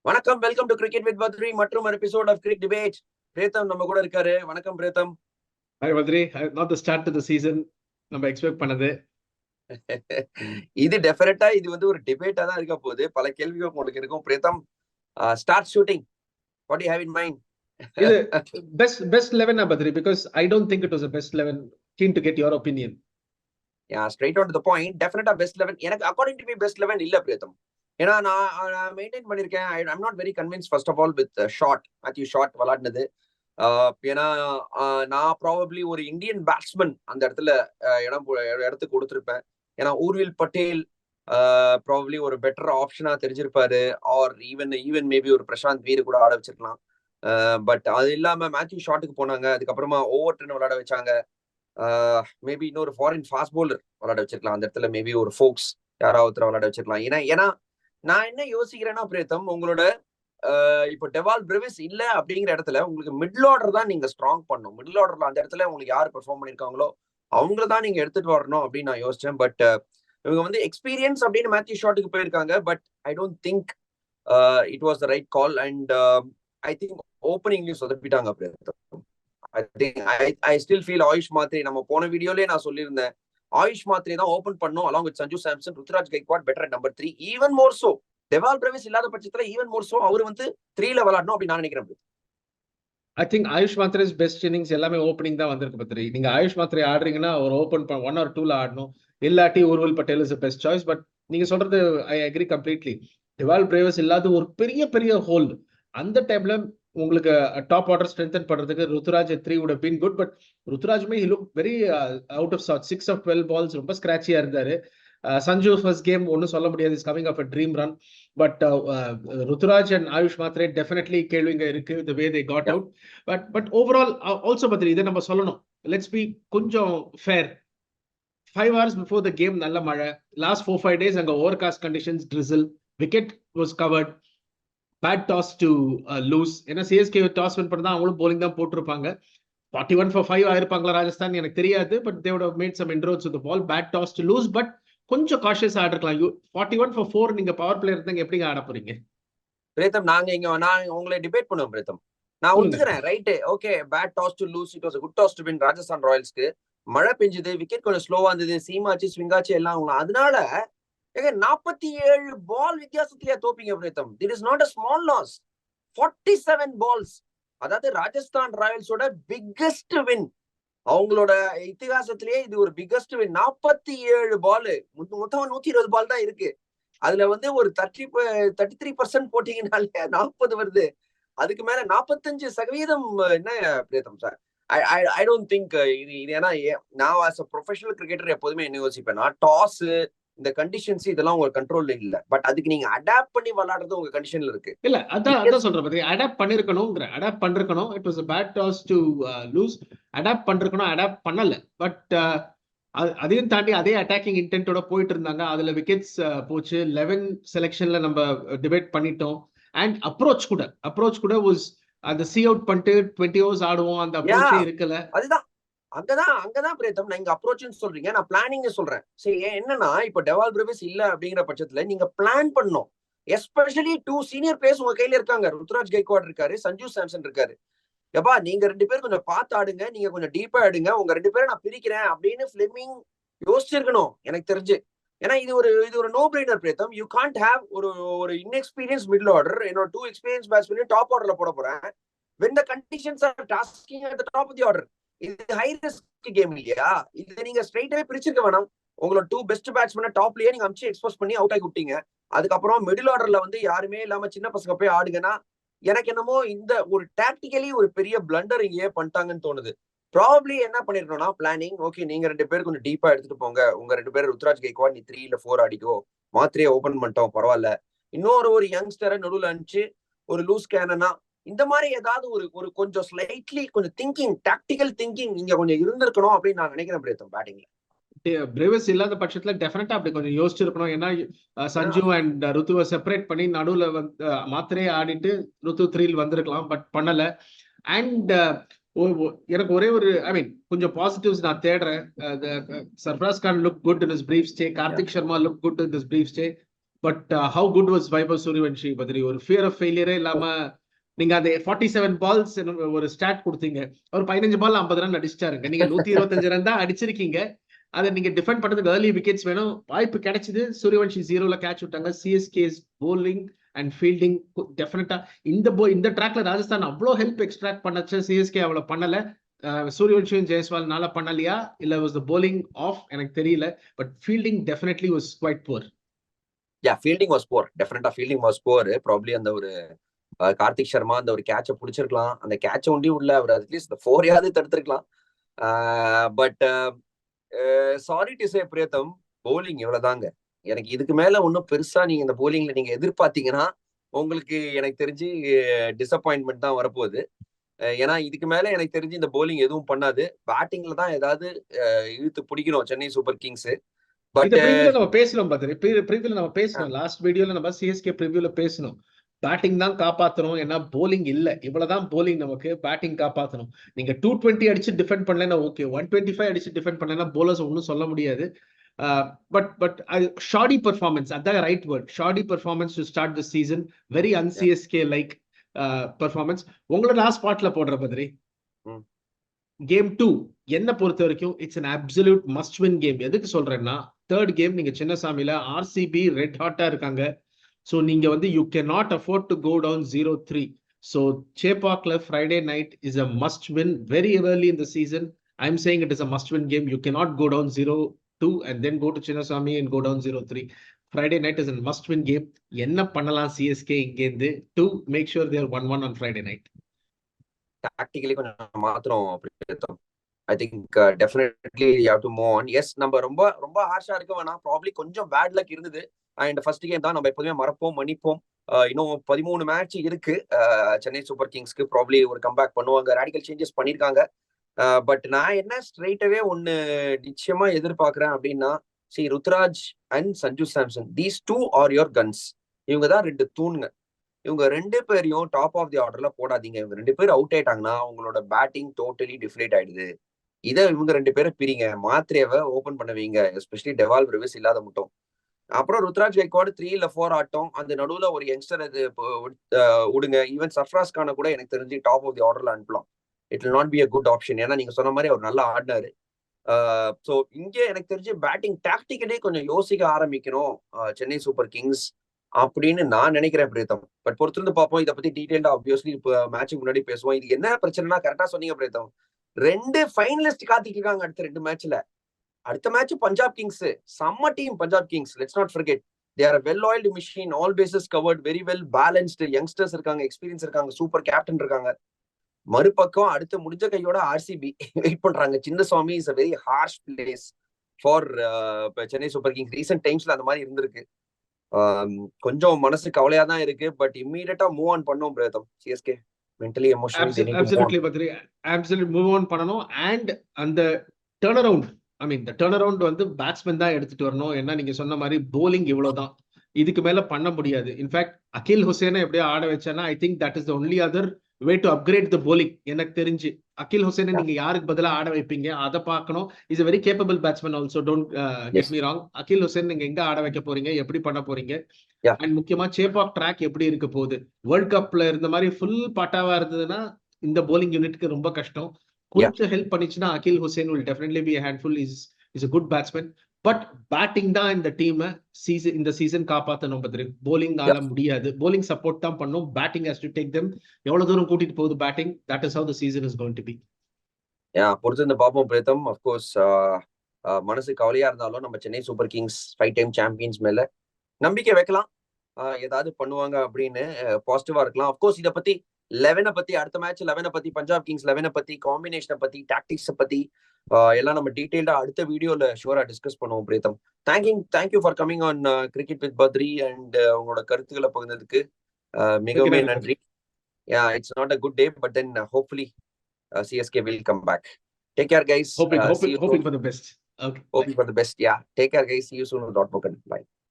வணக்கம், welcome to cricket with Badri மற்றும் ஒரு episode of cric debate. Preetham நம்ம கூட இருக்காரு. வணக்கம் Preetham. Hi Badri, not the start to the season நம்ம எக்ஸ்பெக்ட் பண்ணது. இது டெஃபினட்டா இது வந்து ஒரு டிபேட்டா தான் இருக்க போகுது. பல கேள்விகள் உங்களுக்கு இருக்கும். Preetham, start shooting. What you have in mind? இது best 11 Badri, because I don't think it was a best 11. Keen to get your opinion. Straight on to the point. டெஃபினட்டா பெஸ்ட் 11 எனக்கு அக்கார்டிங் டு மீ பெஸ்ட் 11 இல்ல பிரேத்தம். ஏன்னா நான் maintain பண்ணிருக்கேன். I'm not very convince first of all with Short Matthew Short விளையாடினது. ஏன்னா நான் probably ஒரு இந்தியன் பேட்ஸ்மேன் அந்த இடத்துல இடத்துக்கு கொடுத்துருப்பேன். ஏன்னா ஊர்வில் பட்டேல் ப்ராபப்ளி ஒரு பெட்டர் ஆப்ஷனா தெரிஞ்சிருப்பாரு. ஆர் ஈவன் மேபி ஒரு பிரசாந்த் வீர் கூட ஆட வச்சிருக்கலாம். பட் அது இல்லாம மேத்யூ ஷாட்டுக்கு போனாங்க. அதுக்கப்புறமா ஓவர்டன் விளையாட வச்சாங்க. மேபி இன்னொரு ஃபாரின் ஃபாஸ்ட் பவுலர் விளையாட வச்சிருக்கலாம் அந்த இடத்துல. மேபி ஒரு ஃபோக்ஸ் யாராவது விளையாட வச்சிருக்கலாம். ஏன்னா நான் என்ன யோசிக்கிறேன்னா பிரேத்தம், உங்களோட இப்போ டெவால் பிரெவிஸ் இல்ல அப்படிங்கிற இடத்துல உங்களுக்கு மிடில் ஆர்டர் தான் நீங்க ஸ்ட்ராங் பண்ணும். மிடில் ஆர்டர்ல அந்த இடத்துல உங்களுக்கு யார் பெர்ஃபார்ம் பண்ணிருக்காங்களோ அவங்கள தான் நீங்க எடுத்துட்டு வரணும் அப்படின்னு நான் யோசிச்சேன். பட் இவங்க வந்து எக்ஸ்பீரியன்ஸ் அப்படின்னு மேத்யூ ஷாட்டுக்கு போயிருக்காங்க. But I don't think it was the right call. And I think ஓப்பனிங்லயும் சொதப்பிட்டாங்க. I think I still feel Ayush Mhatre, நம்ம போன வீடியோலயே நான் சொல்லியிருந்தேன், ஆயுஷ் மாத்ரே தான் ஓபன் பண்ணும் along with Sanju Samson. Ruturaj Gaikwad better number 3. Even more so Dewald Brevis இல்லாத பட்சத்துல ஈவன் மோர் சோ அவர் வந்து 3ல விளையாடணும் அப்படின்னு நான் நினைக்கிறேன். I think Ayush Mhatre's best innings எல்லாமே ஓப்பனிங் தான் வந்திருக்கு பத்ரி. நீங்க ஆயுஷ் மாத்ரே ஆடுறீங்கன்னா ஒரு ஓப்பன் 1 or 2ல ஆடணும். இல்லாட்டி Urvil Patel is best choice. But நீங்க சொல்றது I agree completely. Dewald Brevis இல்லாத ஒரு பெரிய ஹோல். அந்த டைம்ல உங்களுக்கு டாப் ஆர்டர் ஸ்ட்ரென்தன் பண்றதுக்கு Ruturaj 3 would have been good. But ருத்துராஜுமே he looked very out of sorts. 6 of 12 balls ரொம்ப ஸ்கிராச்சியா இருந்தாரு. சஞ்சு ஃபர்ஸ்ட் கேம் ஒன்னும் சொல்ல முடியாது, is coming off a dream run. But Ruturaj and Ayush Mhatre definitely கேள்விங்க இருக்கு the way they got out. But overall also Badri இதை நம்ம சொல்லணும். லெட்ஸ் பி கொஞ்சம் fair. 5 hours before the game நல்ல மழை. லாஸ்ட் 4-5 days அங்க overcast conditions, drizzle, wicket was covered. Bad toss to lose. ஏன்னா சிஎஸ்கே டாஸ் வின் பண்ணா அவங்களும் போலிங் தான் போட்டிருப்பாங்க. 41 for 5 ஆயிருப்பாங்களா ராஜஸ்தான் எனக்கு தெரியாது. But they would have made some inroads with the ball. Bad toss to lose. But கொஞ்சம் cautious ஆடிருக்கலாம். 41 for 4 நீங்க பவர் பிளேயர் இருந்தாங்க, எப்படிங்க ஆட போறீங்க? பிரேத்தம், நான் உங்களை டிபேட் பண்ணுவேன் பிரேத்தம். நான் ஒத்துக்கிறேன், right, okay, bad toss to lose, it was a good toss to win Rajasthan ராயல்ஸ்க்கு. மழை பெஞ்சது, விக்கெட் கொஞ்சம் ஸ்லோவா இருந்தது, சீமாச்சு ஸ்விங்காச்சு எல்லாம். அதனால 47 பால் வித்தியாசத்திலேயே தோப்பீங்க பிரேத்தம். It is not a small loss. 47 balls. அதாவது ராஜஸ்தான் ராயல்ஸோட பிக்கஸ்ட் வின். அவங்களோட இத்திகாசத்திலேயே இது ஒரு பிக்கஸ்ட் வின். 47 பால், மொத்தம் 120 பால் தான் இருக்கு. அதுல வந்து ஒரு 33% போட்டீங்கன்னாலே 40 வருது. அதுக்கு மேல 45% என்ன பிரேத்தம் சார்? ஐ டோன்ட் திங்க் இது. ஏன்னா நான் ஆஸ் அ ப்ரொஃபஷனல் கிரிக்கெட்டர் எப்போதுமே என்ன யோசிப்பேன்னா, டாஸ் இந்த கண்டிஷன்ஸ் இதெல்லாம் உங்க கண்ட்ரோல்ல இல்ல. பட் அதுக்கு நீங்க அடாப்ட் பண்ணி விளையாடுறது உங்க கண்டிஷன்ல இருக்கு. இல்ல அதான் சொல்றேன் பத்தி அடாப்ட் பண்ணிருக்கணும். It was a bad toss to lose. Adapt பண்ணிருக்கணும், அடாப்ட் பண்ணல. பட் அதையும் தாண்டி அதே அட்டாக்கிங் இன்டென்ட்டோட போயிட்டு இருந்தாங்க. அதுல விக்கெட்ஸ் போச்சு. 11 செலெக்ஷன்ல நம்ம டிபேட் பண்ணிட்டோம். அண்ட் அப்ரோச் கூட was அந்த சி அவுட் பண்ணிட்டு 20 overs ஆடுவோம், அந்த அப்ரோச்சே இருக்கல. அதுதான் அங்கதான் பிரேத்தம். நான் இங்க அப்ரோச்னு சொல்றீங்க, நான் பிளானிங் சொல்றேன். சரி, என்னன்னா இப்ப டெவால் பிரெவிஸ் இல்ல அப்படிங்கிற பட்சத்துல நீங்க பிளான் பண்ணணும். எஸ்பெஷலி 2 சீனியர் பிளேயர்ஸ் உங்க கையில இருக்காங்க. ருத்ராஜ் கைக்வாட் இருக்காரு, சஞ்சு சாம்சன் இருக்காரு. எப்பா நீங்க 2 பேரும் கொஞ்சம் பார்த்து ஆடுங்க, நீங்க கொஞ்சம் டீப்பா ஆடுங்க, உங்க 2 பேரும் நான் பிரிக்கிறேன் அப்படின்னு ஃபிளெமிங் யோசிச்சிருக்கணும் எனக்கு தெரிஞ்சு. ஏன்னா இது ஒரு no brainer Preetham. You can't have ஒரு இன்எக்ஸ்பீரியன்ஸ் மிடில் ஆர்டர், என்னோட 2 எக்ஸ்பீரியன்ஸ் பேட்ஸ்மேன் டாப் ஆர்டர்ல போட போறேன். when the conditions are tasking at the top of the order. இது ஹை ரிஸ்க் கேம் இல்லையா? இது நீங்க ஸ்ட்ரைட்டாவே பிரிச்சிருக்க வேணாம். உங்களோட 2 பெஸ்ட் பேட்ஸ்மேனை டாப்லயே நீங்க அமிச்சு எக்ஸ்போஸ் பண்ணி அவுட் ஆகி விட்டீங்க. அதுக்கப்புறம் மிடில் ஆர்டர்ல வந்து யாருமே இல்லாம சின்ன பசங்க போய் ஆடுங்கன்னா எனக்கு என்னமோ இந்த ஒரு டாக்டிக்கலி ஒரு பெரிய பிளண்டர் இங்கே பண்ணிட்டாங்கன்னு தோணுது. ப்ராபப்ளி என்ன பண்ணிருக்கணும்னா பிளானிங், ஓகே நீங்க 2 பேரும் கொஞ்சம் டீப்பா எடுத்துட்டு போங்க, உங்க 2 பேரும் ருத்ராஜ் கைக்வாட் நீ 3 இல்ல 4 அடிக்கோ, மாத்திரையே ஓபன் பண்ணிட்டோம் பரவாயில்ல, இன்னொரு யங்ஸ்டரை நடுவில் அனுப்பிச்சு ஒரு லூஸ் கேனனா இந்த மாதிரி ஏதாவது ஒரு கொஞ்சம் ஸ்லைட்லி கொஞ்சம் திங்கிங், டாக்டிக்கல் திங்கிங் இங்க கொஞ்சம் இருந்திருக்கணும் அப்படின்னு நான் நினைக்கிறேன் பிரேத்தம். பேட்டிங்ல பிரெவிஸ் இல்லாத பட்சத்துல டெஃபினட்டா அப்படி கொஞ்சம் யோசிச்சிருக்கணும். ஏன்னா சஞ்சு அண்ட் ருத்துவை செப்பரேட் பண்ணி நடுவுல வந்து மாத்திரையே ஆடிட்டு ருத்து 3 வந்திருக்கலாம். பட் பண்ணல. அண்ட் எனக்கு ஒரே ஒரு கொஞ்சம் பாசிட்டிவ்ஸ் நான் தேடுறேன். Sarfaraz Khan look good in his brief stay. Kartik Sharma look good in his brief stay. But how good was Vaibhav Suryavanshi பத்ரி? ஒரு ஃபியர் ஆஃப் ஃபெயிலியரே இல்லாம நீங்க அந்த 47 பால்ஸ் ஒரு ஸ்டாட் கொடுத்தீங்க. ஒரு 15 பால் 50 ரன் அடிச்சிட்டாருங்க. நீங்க 125 ரன் தான் அடிச்சிருக்கீங்க. அதை நீங்க டிஃபெண்ட் பண்றதுக்கு ஏர்லி விக்கெட்ஸ் வேணும். வாய்ப்பு கிடைச்சது. சூரியவன்ஷி 0ல கேட்ச் விட்டாங்க. சிஎஸ்கேஸ் bowling அண்ட் ஃபீல்டிங் டெஃபினட்டா இந்த ட்ராக்ல ராஜஸ்தான் அவ்வளோ ஹெல்ப் எக்ஸ்ட்ராக்ட் பண்ணச்சு. சிஎஸ்கே அவ்வளவு பண்ணல. சூரியவன்ஷியும் ஜெயஸ்வால்னால பண்ணலையா இல்ல வாஸ் த bowling ஆஃப் எனக்கு தெரியல. But fielding definitely was quite poor. Fielding was poor. டெஃபினட்டா ஃபீல்டிங் வாஸ் புவர். ப்ராப்ளி அந்த ஒரு கார்த்திக் சர்மா அந்த ஒரு கேட்சை பிடிச்சிருக்கலாம். அந்த கேட்சை ஒண்டி உள்ள அவர் அட்லீஸ்ட் இந்த 4 தடுத்திருக்கலாம். But sorry to say Preetham, bowling இவ்வளவுதாங்க. எனக்கு இதுக்கு மேல ஒன்னும் பெருசா நீங்க இந்த போலிங்ல நீங்க எதிர்பார்த்தீங்கன்னா உங்களுக்கு எனக்கு தெரிஞ்சு டிசப்பாயின்மெண்ட் தான் வரப்போகுது. ஏன்னா இதுக்கு மேல எனக்கு தெரிஞ்சு இந்த போலிங் எதுவும் பண்ணாது. பேட்டிங்ல தான் ஏதாவது இழுத்து பிடிக்கணும் சென்னை சூப்பர் கிங்ஸ். பட் நம்ம பேசணும் பத்ரி. ப்ரிவியூல நம்ம பேசணும். லாஸ்ட் வீடியோல நம்ம சிஎஸ்கே ப்ரிவியூல பேசணும். பேட்டிங் தான் காப்பாத்தணும். ஏன்னா போலிங் இல்ல. இவ்வளவுதான் போலிங். நமக்கு பேட்டிங் காப்பாத்தணும். நீங்க 220 அடிச்சு டிஃபெண்ட் பண்ணலன்னா ஓகே, 125 அடிச்சு டிஃபெண்ட் பண்ணலன்னா போலர்ஸ் ஒன்னும் சொல்ல முடியாது. பட் ஷார்டி பெர்ஃபார்மன்ஸ், அதான் right word. Shoddy performance to start the season. Very un CSK like performance. உங்களோட நான் ஸ்பாட்ல போடுற பத்ரி. கேம் 2 என்ன பொறுத்த வரைக்கும் it's an absolute must win game. எதுக்கு சொல்றேன்னா, தேர்ட் கேம் நீங்க சின்னசாமியில ஆர்சிபி ரெட் ஹாட்டா இருக்காங்க. ஸோ நீங்க வந்து you can not afford to go down 0-3. So சேப்பாக்ல Friday night is a must win. Very early in the season I am saying it is a must win game. You cannot go down 0-2 and then go to Chinnaswamy and go down 0-3. Friday night is a must win game. என்ன பண்ணலாம் CSK இங்கேருந்து to make sure they are 1-1 on Friday night? Tactically கொஞ்சம் மாத்திரம் I think definitely you have to move on. Yes, நம்ம ரொம்ப ரொம்ப ஹார்ஷா இருக்க வேணாம். ப்ராப்ளி கொஞ்சம் பேட் லக் இருந்தது. அண்ட் ஃபர்ஸ்ட் கேம் தான் நம்ம எப்போதுமே மறப்போம் மன்னிப்போம். இன்னும் 13 மேட்ச் இருக்கு சென்னை சூப்பர் கிங்ஸ்க்கு. ப்ராப்ளி ஒரு கம்பேக் பண்ணுவாங்க. ரேடிக்கல் சேஞ்சஸ் பண்ணிருக்காங்க. பட் நான் என்ன ஸ்ட்ரெயிட்டாவே ஒன்னு நிச்சயமா எதிர்பார்க்கிறேன் அப்படின்னா, Ruturaj and Sanju Samson, these 2 are your guns. இவங்க தான் 2 தூணுங்க. இவங்க 2 பேரையும் டாப் ஆஃப் தி ஆர்டர்ல போடாதீங்க. இவங்க 2 பேரும் அவுட் ஆயிட்டாங்கன்னா உங்களோட பேட்டிங் டோட்டலி டிஃப்ளேட் ஆயிடுது. இதை இவங்க 2 பேரை பிரிங்க. மாத்ரேவை ஓபன் பண்ண வைங்க, எஸ்பெஷலி டெவால் பிரவிஸ் இல்லாத மட்டும். அப்புறம் ருத்ராஜ் கைக்வாட் 3 இல்ல 4 ஆட்டம். அந்த நடுவுல ஒரு யங்ஸ்டர் அது விடுங்க. ஈவன் சர்ஃப்ராஸ் கான கூட எனக்கு தெரிஞ்சு டாப் ஆஃப் தி ஆர்டர்ல அனுப்பலாம். It will not be a good option. ஏன்னா நீங்க சொன்ன மாதிரி அவர் நல்லா ஆடினாரு. ஸோ இங்கே எனக்கு தெரிஞ்சு பேட்டிங் டாக்டிக்கலே கொஞ்சம் யோசிக்க ஆரம்பிக்கணும் சென்னை சூப்பர் கிங்ஸ் அப்படின்னு நான் நினைக்கிறேன் பிரேத்தம். பட் பொறுத்திருந்து பார்ப்போம். இதை பத்தி டீடைல்டா ஆப்வியஸ்லி இப்போ மேட்சுக்கு முன்னாடி பேசுவோம். இது என்ன பிரச்சனைனா, கரெக்டா சொன்னீங்க பிரேத்தம். 2 ஃபைனலிஸ்ட் காத்திட்டு இருக்காங்க அடுத்த 2 மேட்ச்ல. அடுத்த மேட்ச் பஞ்சாப் கிங்ஸ், செம்ம team Punjab Kings. Let's not forget, they are well oiled machine, all bases covered, very well balanced, youngsters இருக்காங்க, எக்ஸ்பீரியன்ஸ் இருக்காங்க, சூப்பர் கேப்டன் இருக்காங்க. மறுபக்கம் அடுத்த முடிஞ்ச கையோட ஆர்சிபி வெயிட் பண்றாங்க. Chinnaswamy is a very harsh place for Chennai Super Kings. Recent டைம்ஸ்ல அந்த மாதிரி இருந்திருக்கு. கொஞ்சம் மனசு கவலையா தான் இருக்கு. பட் இம்மீடியட்டா மூவ் ஆன் பண்ணோம் Preetham. CSK mentally emotionally absolutely Badri, absolute move on பண்ணணும். அண்ட் அந்த turn around, I mean the turn around வந்து பேட்ஸ்மேன் தான் எடுத்துட்டு வரணும். ஏன்னா நீங்க சொன்ன மாதிரி போலிங் இவ்வளவுதான், இதுக்கு மேல பண்ண முடியாது. இன்ஃபேக்ட் அகில் ஹுசேனை எப்படியோ ஆட வச்சானா I think that is the only other way to upgrade the bowling. எனக்கு தெரிஞ்சு அகில் ஹுசேனை நீங்க யாருக்கு பதிலா ஆட வைப்பீங்க அதை பார்க்கணும். Is a very capable batsman also, don't get me wrong. Akeal Hosein நீங்க எங்க ஆட வைக்க போறீங்க, எப்படி பண்ண போறீங்க? அண்ட் முக்கியமா சேப்பாக் ட்ராக் எப்படி இருக்க போகுது? வேர்ல்ட் கப்ல இருந்த மாதிரி ஃபுல் பாட்டாவா இருந்ததுன்னா இந்த போலிங் யூனிட்க்கு ரொம்ப கஷ்டம். கொஞ்சம் ஹெல்ப் பண்ணிச்சுன்னா Akeal Hosein will definitely be a handful. is a good batsman. But batting தான் இந்த டீம் இந்த சீசன் காப்பாத்தணும் பத்ரி. போலிங் ஆல முடியாது. போலிங் சப்போர்ட் தான் பண்ணும். Batting has to take them. எவ்வளவு தூரம் கூட்டிட்டு போகுது batting, that is how the season is going to be. பொறுத்து இந்த பாப்போம் பிரேதம். அஃப்கோர்ஸ் மனசு கவலையா இருந்தாலும் நம்ம Chennai Super Kings 5 time champions மேல நம்பிக்கை வைக்கலாம். ஏதாவது பண்ணுவாங்க அப்படின்னு பாசிட்டிவா இருக்கலாம். அஃப்கோர்ஸ் இதை பத்தி 11 பத்தி, அடுத்த மேட்ச் 11 பத்தி, பஞ்சாப் கிங்ஸ் 11 பத்தி, காம்பினேஷனை பத்தி, டாக்டிக்ஸை பத்தி எல்லாம் நம்ம டீடைல்டா அடுத்த வீடியோல ஷூரா டிஸ்கஸ் பண்ணுவோம் Preetham. Thank you for coming on cricket with Badri and உங்களோட கருத்துக்களை பகிர்ந்ததுக்கு மிகவும் நன்றி. இட்ஸ் நாட் a good day, but then hopefully CSK will come back. Take care guys. Hoping for the best. Okay. Hoping for the best. Yeah. Take care guys. See you soon with Dot Boken. Bye.